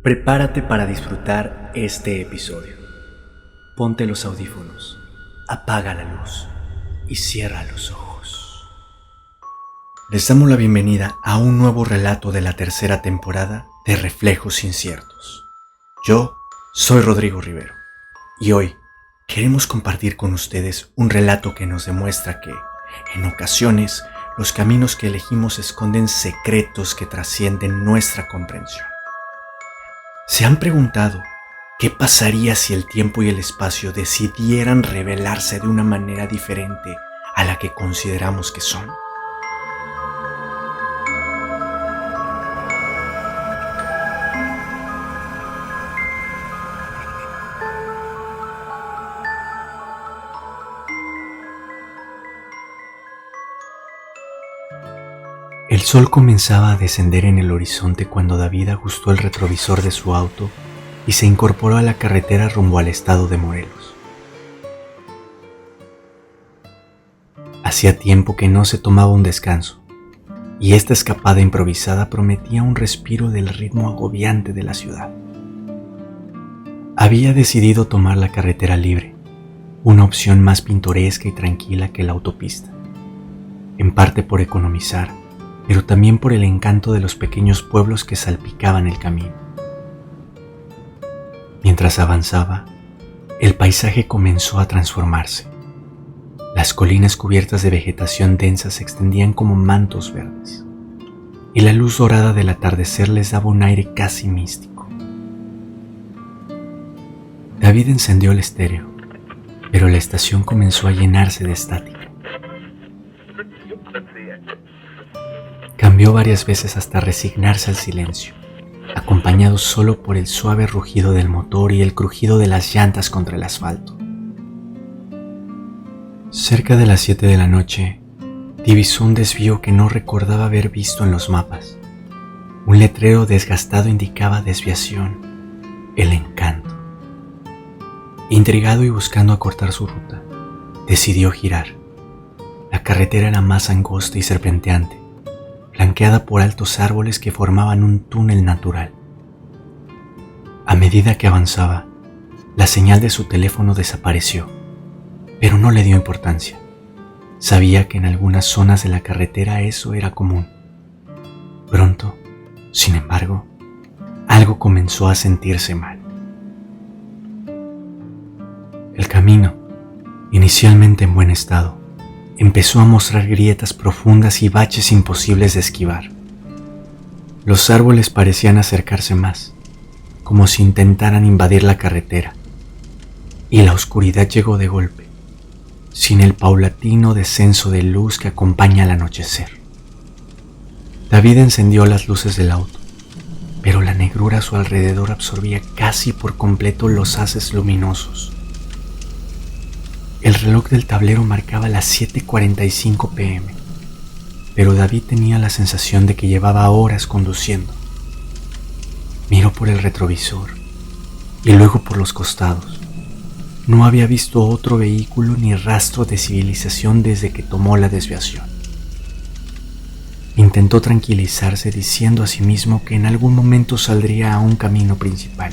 Prepárate para disfrutar este episodio. Ponte los audífonos, apaga la luz y cierra los ojos. Les damos la bienvenida a un nuevo relato de la tercera temporada de Reflejos Inciertos. Yo soy Rodrigo Rivero y hoy queremos compartir con ustedes un relato que nos demuestra que, en ocasiones, los caminos que elegimos esconden secretos que trascienden nuestra comprensión. ¿Se han preguntado qué pasaría si el tiempo y el espacio decidieran revelarse de una manera diferente a la que consideramos que son? El sol comenzaba a descender en el horizonte cuando David ajustó el retrovisor de su auto y se incorporó a la carretera rumbo al estado de Morelos. Hacía tiempo que no se tomaba un descanso, y esta escapada improvisada prometía un respiro del ritmo agobiante de la ciudad. Había decidido tomar la carretera libre, una opción más pintoresca y tranquila que la autopista, en parte por economizar, pero también por el encanto de los pequeños pueblos que salpicaban el camino. Mientras avanzaba, el paisaje comenzó a transformarse. Las colinas cubiertas de vegetación densa se extendían como mantos verdes, y la luz dorada del atardecer les daba un aire casi místico. David encendió el estéreo, pero la estación comenzó a llenarse de estática. Cambió varias veces hasta resignarse al silencio, acompañado solo por el suave rugido del motor y el crujido de las llantas contra el asfalto. Cerca de las 7 de la noche, divisó un desvío que no recordaba haber visto en los mapas. Un letrero desgastado indicaba desviación, el encanto. Intrigado y buscando acortar su ruta, decidió girar. La carretera era más angosta y serpenteante, flanqueada por altos árboles que formaban un túnel natural. A medida que avanzaba, la señal de su teléfono desapareció, pero no le dio importancia. Sabía que en algunas zonas de la carretera eso era común. Pronto, sin embargo, algo comenzó a sentirse mal. El camino, inicialmente en buen estado, empezó a mostrar grietas profundas y baches imposibles de esquivar. Los árboles parecían acercarse más, como si intentaran invadir la carretera, y la oscuridad llegó de golpe, sin el paulatino descenso de luz que acompaña al anochecer. David encendió las luces del auto, pero la negrura a su alrededor absorbía casi por completo los haces luminosos. El reloj del tablero marcaba las 7:45 p.m., pero David tenía la sensación de que llevaba horas conduciendo. Miró por el retrovisor y luego por los costados. No había visto otro vehículo ni rastro de civilización desde que tomó la desviación. Intentó tranquilizarse diciendo a sí mismo que en algún momento saldría a un camino principal.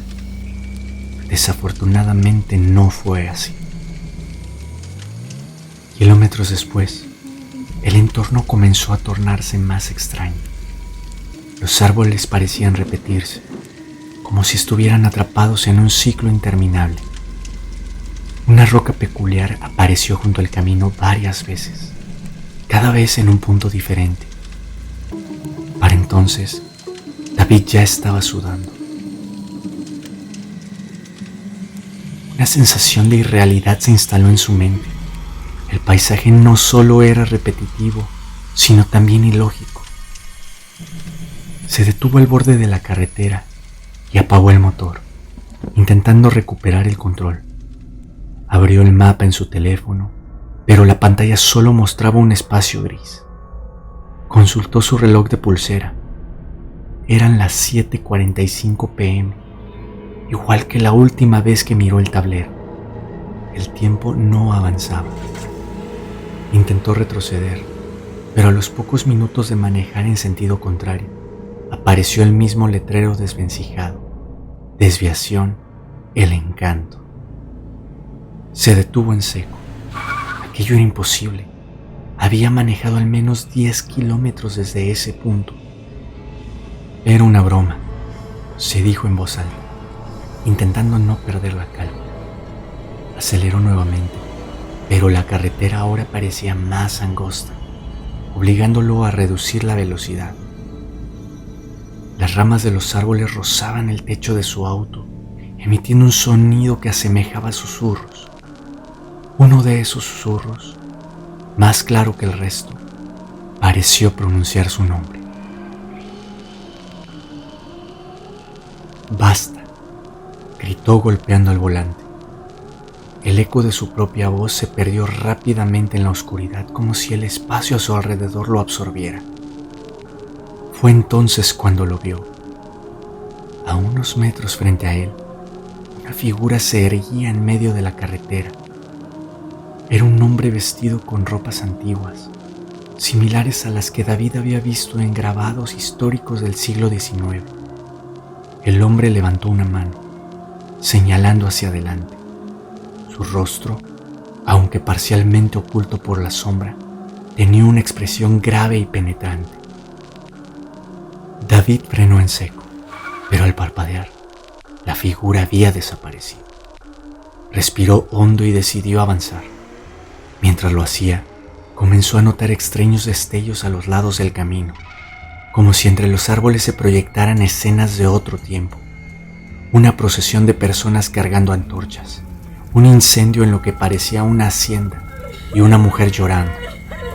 Desafortunadamente no fue así. Kilómetros después, el entorno comenzó a tornarse más extraño. Los árboles parecían repetirse, como si estuvieran atrapados en un ciclo interminable. Una roca peculiar apareció junto al camino varias veces, cada vez en un punto diferente. Para entonces, David ya estaba sudando. Una sensación de irrealidad se instaló en su mente. El paisaje no solo era repetitivo, sino también ilógico. Se detuvo al borde de la carretera y apagó el motor, intentando recuperar el control. Abrió el mapa en su teléfono, pero la pantalla solo mostraba un espacio gris. Consultó su reloj de pulsera. Eran las 7:45 p.m., igual que la última vez que miró el tablero. El tiempo no avanzaba. Intentó retroceder, pero a los pocos minutos de manejar en sentido contrario, apareció el mismo letrero desvencijado, desviación, el encanto. Se detuvo en seco. Aquello era imposible. Había manejado al menos 10 kilómetros desde ese punto. Era una broma, se dijo en voz alta, intentando no perder la calma. Aceleró nuevamente, pero la carretera ahora parecía más angosta, obligándolo a reducir la velocidad. Las ramas de los árboles rozaban el techo de su auto, emitiendo un sonido que asemejaba a susurros. Uno de esos susurros, más claro que el resto, pareció pronunciar su nombre. «Basta», gritó golpeando al volante. El eco de su propia voz se perdió rápidamente en la oscuridad, como si el espacio a su alrededor lo absorbiera. Fue entonces cuando lo vio. A unos metros frente a él, una figura se erguía en medio de la carretera. Era un hombre vestido con ropas antiguas, similares a las que David había visto en grabados históricos del siglo XIX. El hombre levantó una mano, señalando hacia adelante. Su rostro, aunque parcialmente oculto por la sombra, tenía una expresión grave y penetrante. David frenó en seco, pero al parpadear, la figura había desaparecido. Respiró hondo y decidió avanzar. Mientras lo hacía, comenzó a notar extraños destellos a los lados del camino, como si entre los árboles se proyectaran escenas de otro tiempo. Una procesión de personas cargando antorchas, un incendio en lo que parecía una hacienda y una mujer llorando,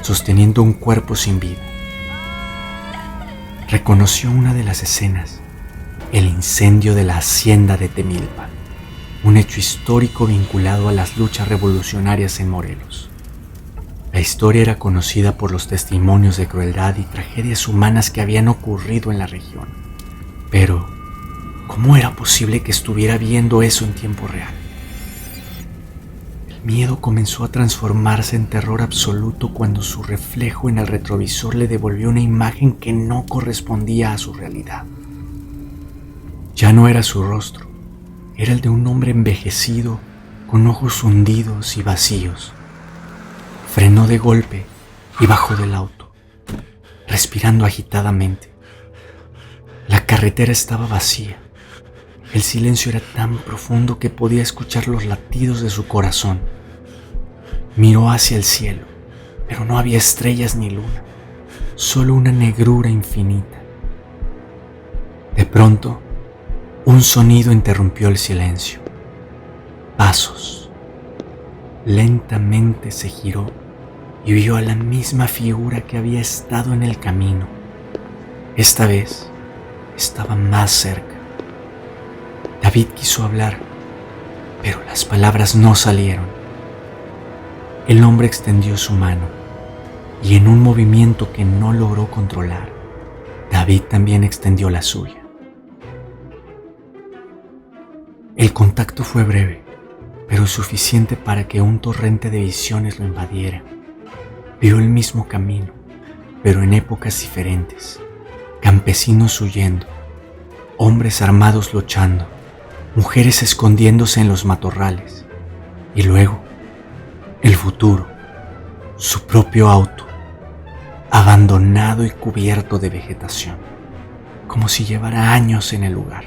sosteniendo un cuerpo sin vida. Reconoció una de las escenas, el incendio de la hacienda de Temilpan, un hecho histórico vinculado a las luchas revolucionarias en Morelos. La historia era conocida por los testimonios de crueldad y tragedias humanas que habían ocurrido en la región. Pero, ¿cómo era posible que estuviera viendo eso en tiempo real? El miedo comenzó a transformarse en terror absoluto cuando su reflejo en el retrovisor le devolvió una imagen que no correspondía a su realidad. Ya no era su rostro, era el de un hombre envejecido, con ojos hundidos y vacíos. Frenó de golpe y bajó del auto, respirando agitadamente. La carretera estaba vacía. El silencio era tan profundo que podía escuchar los latidos de su corazón. Miró hacia el cielo, pero no había estrellas ni luna, solo una negrura infinita. De pronto, un sonido interrumpió el silencio. Pasos. Lentamente se giró y vio a la misma figura que había estado en el camino. Esta vez estaba más cerca. David quiso hablar, pero las palabras no salieron. El hombre extendió su mano y en un movimiento que no logró controlar, David también extendió la suya. El contacto fue breve, pero suficiente para que un torrente de visiones lo invadiera. Vio el mismo camino, pero en épocas diferentes. Campesinos huyendo, hombres armados luchando, mujeres escondiéndose en los matorrales. Y luego, el futuro, su propio auto, abandonado y cubierto de vegetación, como si llevara años en el lugar.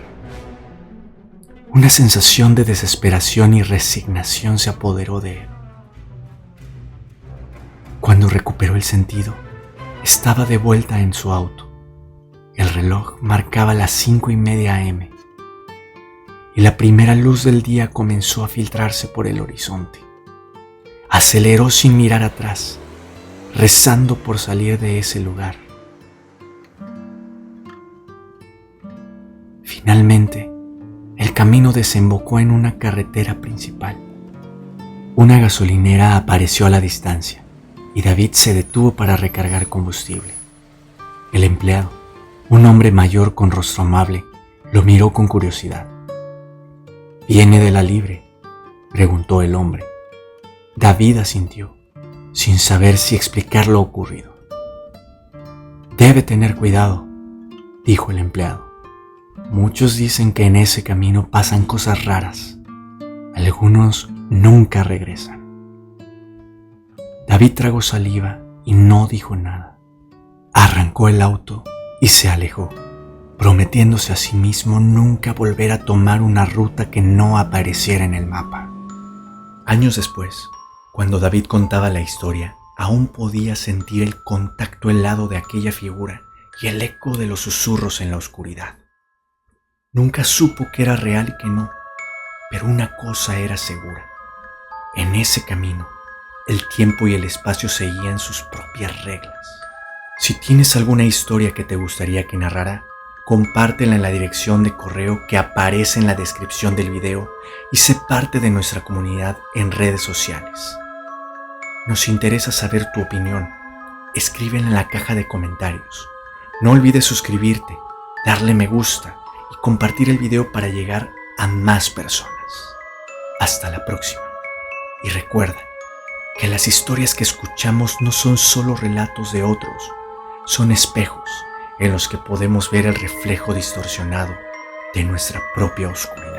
Una sensación de desesperación y resignación se apoderó de él. Cuando recuperó el sentido, estaba de vuelta en su auto. El reloj marcaba las 5:30 a.m. y la primera luz del día comenzó a filtrarse por el horizonte. Aceleró sin mirar atrás, rezando por salir de ese lugar. Finalmente, el camino desembocó en una carretera principal. Una gasolinera apareció a la distancia y David se detuvo para recargar combustible. El empleado, un hombre mayor con rostro amable, lo miró con curiosidad. «¿Viene de la libre?», preguntó el hombre. David asintió, sin saber si explicar lo ocurrido. «Debe tener cuidado», dijo el empleado. Muchos dicen que en ese camino pasan cosas raras. Algunos nunca regresan. David tragó saliva y no dijo nada. Arrancó el auto y se alejó, prometiéndose a sí mismo nunca volver a tomar una ruta que no apareciera en el mapa. Años después, cuando David contaba la historia, aún podía sentir el contacto helado de aquella figura y el eco de los susurros en la oscuridad. Nunca supo que era real y que no, pero una cosa era segura. En ese camino, el tiempo y el espacio seguían sus propias reglas. Si tienes alguna historia que te gustaría que narrara, compártela en la dirección de correo que aparece en la descripción del video y sé parte de nuestra comunidad en redes sociales. Nos interesa saber tu opinión. Escríbela en la caja de comentarios. No olvides suscribirte, darle me gusta y compartir el video para llegar a más personas. Hasta la próxima. Y recuerda que las historias que escuchamos no son solo relatos de otros, son espejos en los que podemos ver el reflejo distorsionado de nuestra propia oscuridad.